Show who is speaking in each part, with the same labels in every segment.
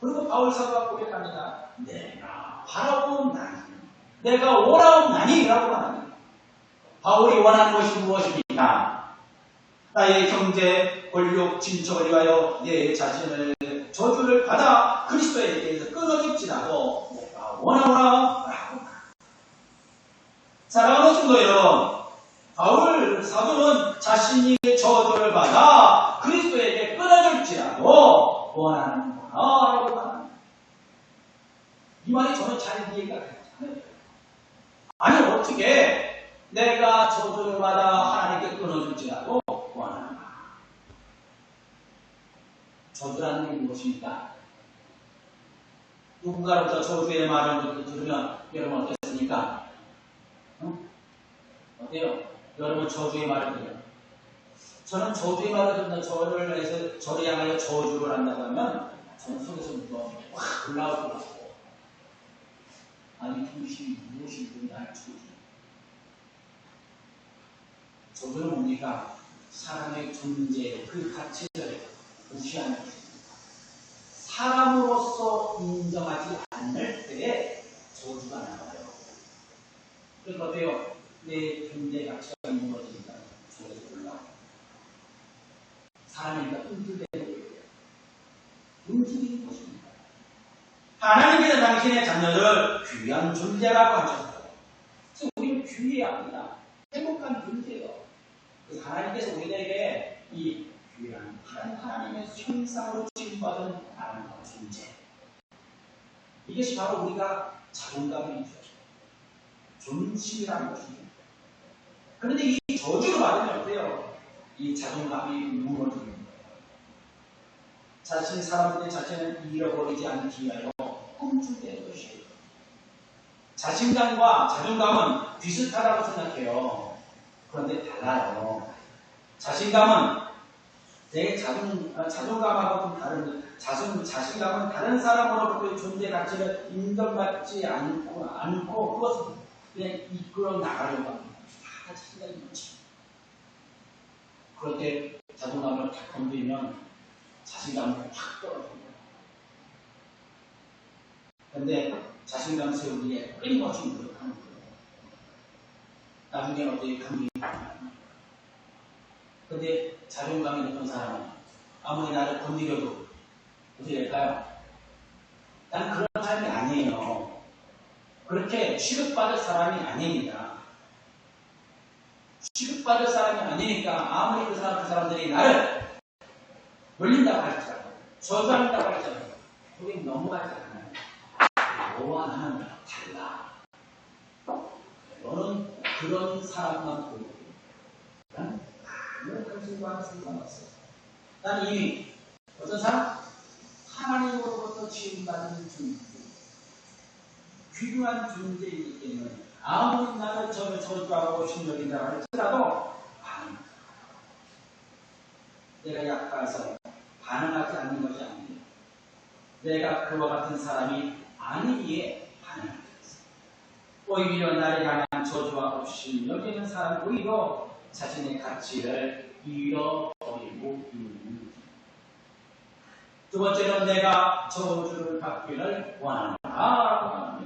Speaker 1: 그리고 바울 사도가 고백합니다. 내가 바라옵나니, 내가 원하옵나니 라고 말합니다. 바울이 원하는 것이 무엇입니까? 나의 경제, 권력, 진척을 위하여 내 자신을 저주를 받아 그리스도에 대해서 끊어질지라도 내가 원하오라 라고. 사랑하는 성도 여러분, 바울 사도는 자신이 저주를 받아 그리스도에게 끊어질지라도 원하는구나 라고 말합니다. 이 말이 저는 잘 이해가 되잖아요. 아니 어떻게 내가 저주를 받아 하나님께 끊어질지라도 원하는가? 저주라는 게 무엇입니까? 누군가로부터 저주의 말을 들으면 여러분 어떻습니까? 어때요? 여러분 저주의 말을 들으면, 저는 저주의 말을 듣는 저를 향하여 저주를 한다고 하면 저는 속에서 확 올라올 것 같고, 아니 당신이 무엇이든 날 저주. 저주는 뭡니까? 사람의 존재, 그 가치를 무시하는 것입니다. 사람으로서 인정하지 않을 때에 저주가 나와요. 그러니까 어때요? 내 존재 가치가 무너지니까 속에서 올라와요. 사람이니까 움직이는 거예요. 움직이는 것입니다. 하나님께서 당신의 자녀를 귀한 존재라고 하셨어요. 그래서 우리는 귀해야 합니다. 행복한 존재예요. 그래서 하나님께서 우리에게 이 귀한 하나님의 형상으로 지음받은 아름다운 존재, 이것이 바로 우리가 자존감이죠. 존심이라는 것입니다. 그런데 이 저주를 받으면 어때요? 이 자존감이 무너지는 거예요. 사람들이 자신을 잃어버리지 않기 위하여 꿈꾸는 것이에요. 자신감과 자존감은 비슷하다고 생각해요. 그런데 달라요. 자신감은 내 자존감하고 좀 다른, 자신감은 다른 사람으로부터 존재 가치를 인정받지 않고 그것을 그냥 이끌어 나가려고 합니다. 다 자신감이 있지. 그럴 때 자존감을 탁 건드리면 자신감이 확 떨어집니다. 그런데 자신감 세우기에 끊임없이 노력하는 거예요. 나중에 어떻게 감정이 나타납니다. 그런데 자존감이 높은 사람은 아무리 나를 건드려도 어떻게 될까요? 난 그런 사람이 아니에요. 그렇게 취급받을 사람이 아닙니다. 취급받을 사람이 아니니까 아무리 그 사람들이 나를 놀린다고 할지라도, 저주한다고 할지라도 그게 넘어가지 않아요. 너와 나는 달라. 너는 그런 사람만 보고 난 아무 당신과 상관없어. 난 이미 어떤 사람? 하나님으로부터 지음받은 존재, 귀중한 존재이기 때문에 아무리 나를 저주하고 신경이라고 할지라도 내가 약해서 반응하지 않는 것이 아닙니다. 내가 그와 같은 사람이 아니기에 반응하겠습니다. 오히려 나를 향한 저주와 없이 여기는 사람 오히려 자신의 가치를 잃어버리고 있는. 두 번째는 내가 저주를 받기를 원한다.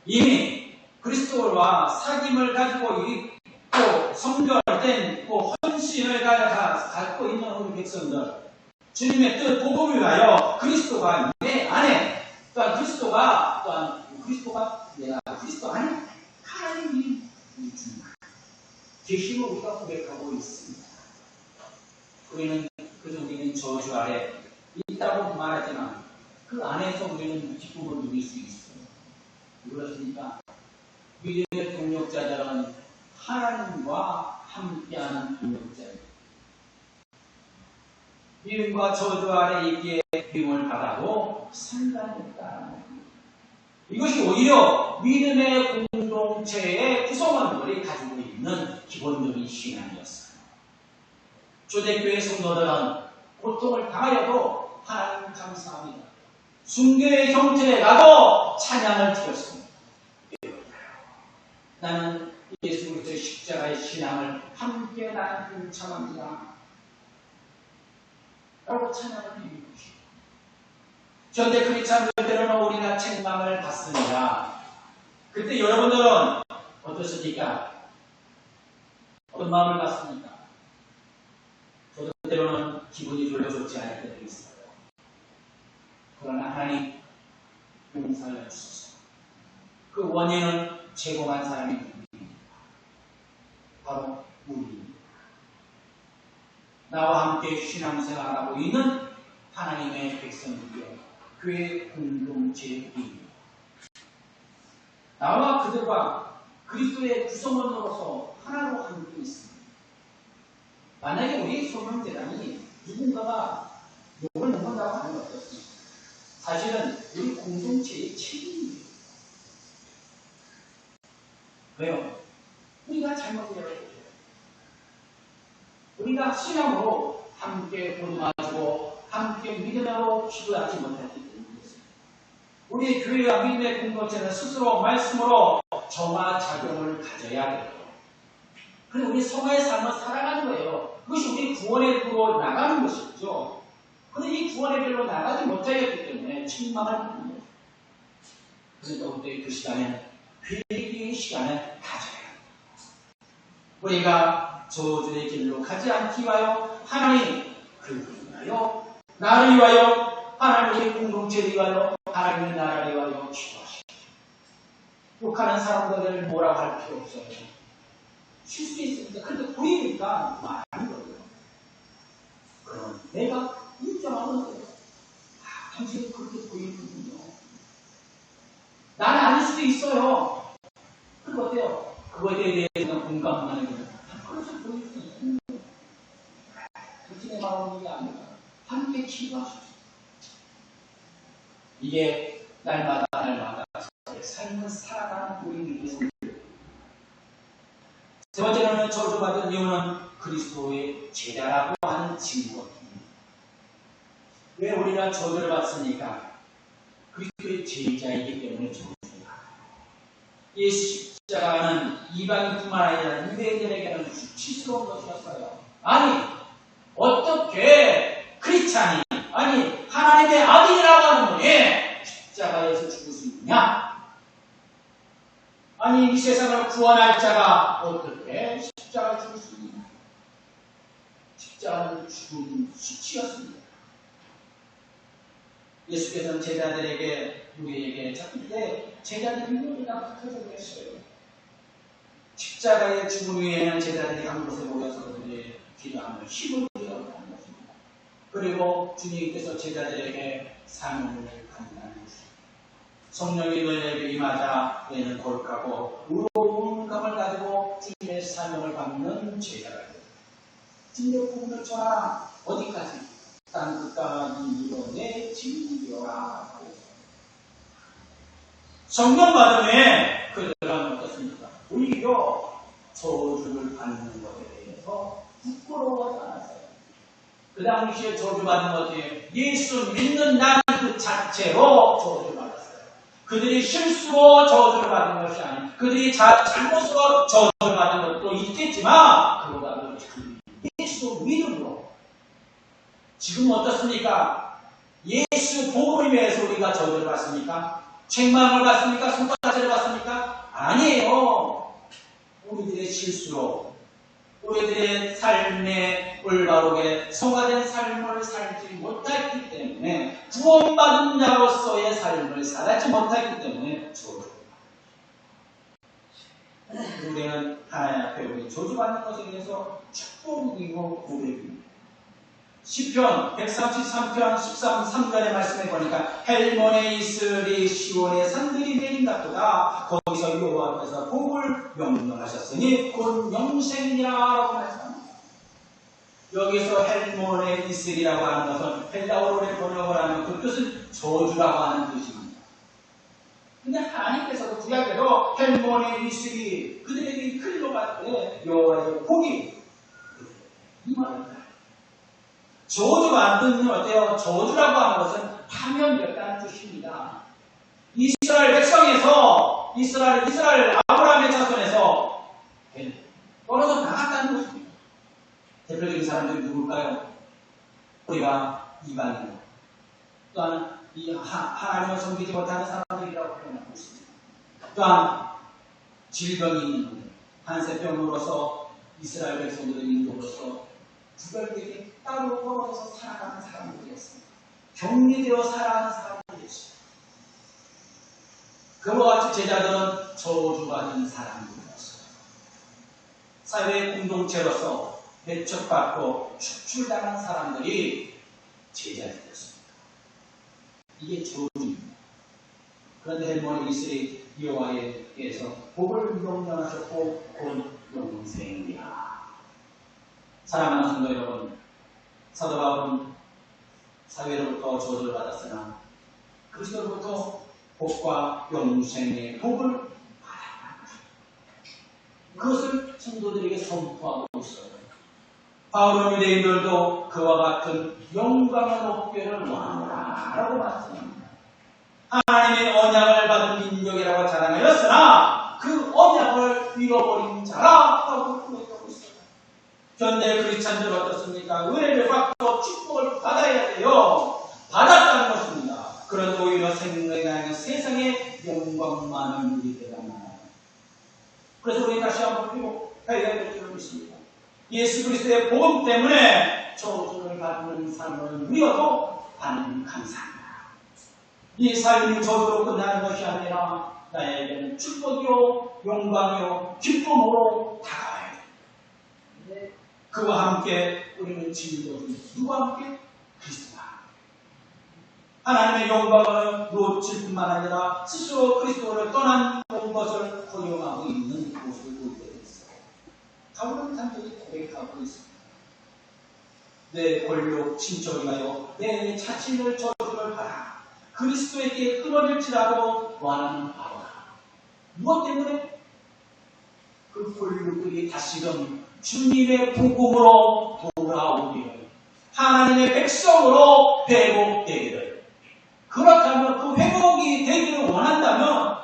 Speaker 1: 이미 그리스도와 사귐을 가지고 있고 성결된 헌신을 갖고 있는 우리 백성들, 주님의 뜻 복음을 위하여 그리스도가 내 안에, 또한 그리스도가 내가 그리스도 안에 하나님이 주님 계심을 우리가 고백하고 있습니다. 우리는 우리는 저주 아래 있다고 말하지만 그 안에서 우리는 기쁨을 누릴 수 있어요. 그렇습니까? 믿음의 동력자들은 하나님과 함께하는 동력자입니다. 미움과 저주 아래 있기에 미움을 받아도 상관없다. 이것이 오히려 믿음의 공동체의 구성원들이 가지고 있는 기본적인 신앙이었어요. 초대교회 성도들은 고통을 당하여도 하나님 감사합니다. 순교의 형태에 가도 찬양을 드렸습니다. 나는 예수 그리스도의 십자가의 신앙을 함께 나는 동참합니다. 라고 찬양을 드리는 것입니다. 현대 크리스찬들 때로는 우리가 책망을 받습니다. 그때 여러분들은 어떻습니까? 어떤 마음을 갖습니까? 저도 때로는 기분이 별로 좋지 않을 때도 있어요. 그러나 하나님 용서해 주소서. 그 원인은 제공한 사람이 누구입니까? 바로 우리입니다. 나와 함께 신앙생활하고 있는 하나님의 백성들이요, 교회 공동체입니다. 나와 그들과 그리스도의 구성원으로서 하나로 함께 있습니다. 만약에 우리 소명재단이 누군가가 욕을 먹는다고 하는 것 어떻습니까? 사실은 우리 공동체의 책임이에요. 왜요? 우리가 잘못되어 있어요. 우리가 신앙으로 함께 보듬어주고 함께 믿음으로 기도하지 못했기 때문이었습니다. 우리 교회와 믿음의 공동체는 스스로 말씀으로 정화작용을 가져야 돼요. 그래서 우리 성화의 삶을 살아가는 거예요. 그것이 우리 구원의 길로 나가는 것이죠. 그런데 이 구원의 길로 나가지 못하였기 때문에 책망을 받는 거예요. 그래서 우리 그 시간에 회개의 시간을 가져야 합니다. 우리가 저주의 길로 가지 않기 위하여 하나님 그를 위하여 나를 위하여 하나님의 공동체를 위하여 하나님의 나라를 위하여 기도하시오. 욕하는 사람들을 뭐라고 할 필요 없어요. 실수 있습니다. 그런데 보이니까 많은 거예요. 그럼 내가 인정하는 거예요. 당신은 그렇게 보이는군요. 나는 아닐 수도 있어요. 그거 어때요? 그거에 대해서 공감하는 거예요. 그래서 보일 수 있습니다. 당신의 마음이 아니라 함께 기도하십시오. 이게 날마다 삶을 살아가는 우리 믿음입니다. 세 번째로는 저주받은 이유는 그리스도의 제자라고 하는 증거입니다. 왜 우리가 저주를 받습니까? 그리스도의 제자이기 때문에 저주입니다. 예수 십자가는 이방인뿐만 아니라 유대인들에게는 수치스러운 것이었어요. 아니, 어떻게 크리스찬이, 아니 하나님의 아들이라고 하는 분이 십자가에서 죽을 수 있느냐? 아니 이 세상을 구원할 자가 어떻게 십자가에 죽을 수 있느냐? 십자가는 죽은 수치였습니다. 예수께서는 제자들에게, 우리에게 잡힐 때 제자들이 모두가 붙어서 그랬어요. 십자가의 죽음 위에는 제자들이 한 곳에 모여서 그들의 기도하며 힘을 얻어가는 것입니다. 그리고 주님께서 제자들에게 사명을 감당하는 것입니다. 성령이 너희에게 임하자 너희는 거룩하고 의로운 감을 가지고 주님의 사명을 받는 제자가 되다. 주님의 복음을 전하라. 어디까지? 땅 끝까지 이르러 내 진리되어라. 성령 받음에 그들은 어떻습니까? 오히려 저주를 받는 것에 대해서 부끄러워하지 않았어요. 그 당시에 저주받는 것에 예수 믿는다는 그 자체로 저주받았어요. 그들이 실수로 저주를 받은 것이 아닌, 그들이 잘못으로 저주를 받은 것도 있겠지만 그보다도 예수 믿음으로. 지금 어떻습니까? 예수 복음에 의해서 우리가 저주를 받습니까? 책망을 받습니까? 손가락질을 받습니까? 아니에요. 우리들의 실수로, 우리들의 삶에 올바르게 성화된 삶을 살지 못했기 때문에, 구원받은 자로서의 삶을 살지 못했기 때문에 저주를 받습니다. 우리는 하나님 앞에 우리 저주받는 것에 대해서 축복이고 고백입니다. 시편 133편 13절의 말씀에 보니까 헬몬에 있으리 시온의 산들이 내린 것보다 거기서 여호와께서 복을 명령하셨으니 곧 영생이라고 말씀합니다. 여기서 헬몬에 있으리라고 하는 것은 헬라어로 번역을 하면 그 뜻은 저주라고 하는 뜻입니다. 근데 하나님께서도 구약에도 헬몬에 있으리, 그들에게 큰일로 받을 때 여호와의 복이 임하였다. 저주가 안 듣는 어때요? 저주라고 하는 것은 파멸이었다는 뜻입니다. 이스라엘 백성에서, 이스라엘 아브라함의 자손에서 떨어져 나갔다는 것입니다. 대표적인 사람들이 누굴까요? 우리가 이방인, 또한 하나님을 섬기지 못하는 사람들이라고 표현하고 있습니다. 또한 질병이 있는 분들, 한세병으로서 이스라엘 백성들의 민족으로서 구별되게 따로 떨어져서 살아가는 사람들이었습니다. 격리되어 살아가는 사람들이었습니다. 그와 같이 제자들은 저주받은 사람들이었습니다. 사회 공동체로서 배척받고 축출당한 사람들이 제자들이었습니다. 이게 저주입니다. 그런데 헬몬 이스라엘 여호와께서 복을 명령하셨고 곧 영생이라. 사랑하는 성도 여러분, 사도 바울은 사회로부터 저주를 받았으나 그리스도로부터 복과 영생의 복을 받았다. 그것을 성도들에게 선포하고 있어요. 바울은 유대인들도 그와 같은 영광을 얻기를 원하노라 라고 말씀합니다. 하나님의 언약을 받은 민족이라고 자랑하였으나 그 언약을 잃어버린 자라고 표현하고 있어요. 현대 크리스찬들 어떻습니까? 은혜를 받고 축복을 받아야 돼요. 받았다는 것입니다. 그런데 오히려 생명의 세상에 영광만을 누리게 됩니다. 그래서 우리 다시 한번 회개해야 될 줄을 믿습니다. 예수 그리스도의 복음 때문에 저주를 받는 삶을 누려도 하나님 감사합니다. 이 삶이 저주로 끝나는 것이 아니라 나에게는 축복이요, 영광이요, 기쁨으로 다가와야 됩니다. 그와 함께 우리는 진도를 누구와 함께? 그리스도와 하나님의 영광을 놓칠 뿐만 아니라 스스로 그리스도를 떠난 온 것을 고용하고 있는 모습을 볼 때가 있어요. 바울은 단순히 고백하고 있습니다. 내 권력 친척이가요, 내 자신을 저주를 받아 그리스도에게 끊어질지라도 원하는 바로다. 무엇 때문에? 그 권력들이 다시금 주님의 복음으로 돌아오기를, 하나님의 백성으로 회복되기를, 그렇다면 그 회복이 되기를 원한다면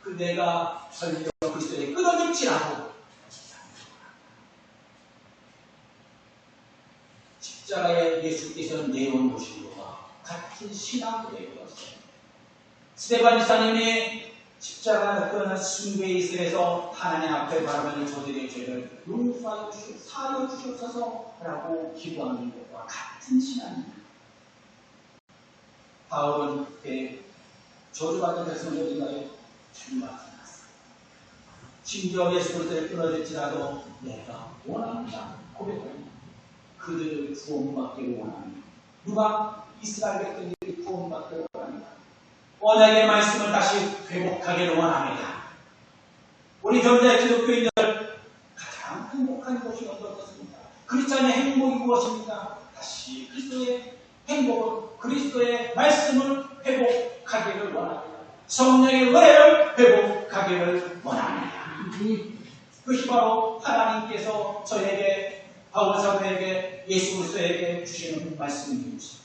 Speaker 1: 그 내가 설령 그리스도에 끊어질지라도 십자가에 예수께서 내온 것과 같은 신앙을 내었어요. 스데반 이사님이 십자가를 끌어낸 숭배에 있으면서 하나님 앞에 바라보는 저들의 죄를 용서하여 사하여 주시옵소서라고 기도하는 것과 같은 신앙입니다. 바울은 저주받은 백성들인가요? 주님받지 않았어요. 심지어 예수 그리스도에 끊어질지라도 내가 원합니다. 고백합니다. 그들을 구원받기를 원합니다. 누가? 이스라엘 백성들이 구원받기를 원합니다. 언약의 말씀을 다시 회복하기를 원합니다. 우리 현대 기독교인들 가장 행복한 것이 어떻습니까? 크리스찬의 행복이 무엇입니까? 다시 그리스도의 행복을, 그리스도의 말씀을 회복하기를 원합니다. 성령의 은혜를 회복하기를 원합니다. 그것이 바로 하나님께서 저에게, 바울 사도에게, 예수 그리스도에게 주시는 말씀입니다.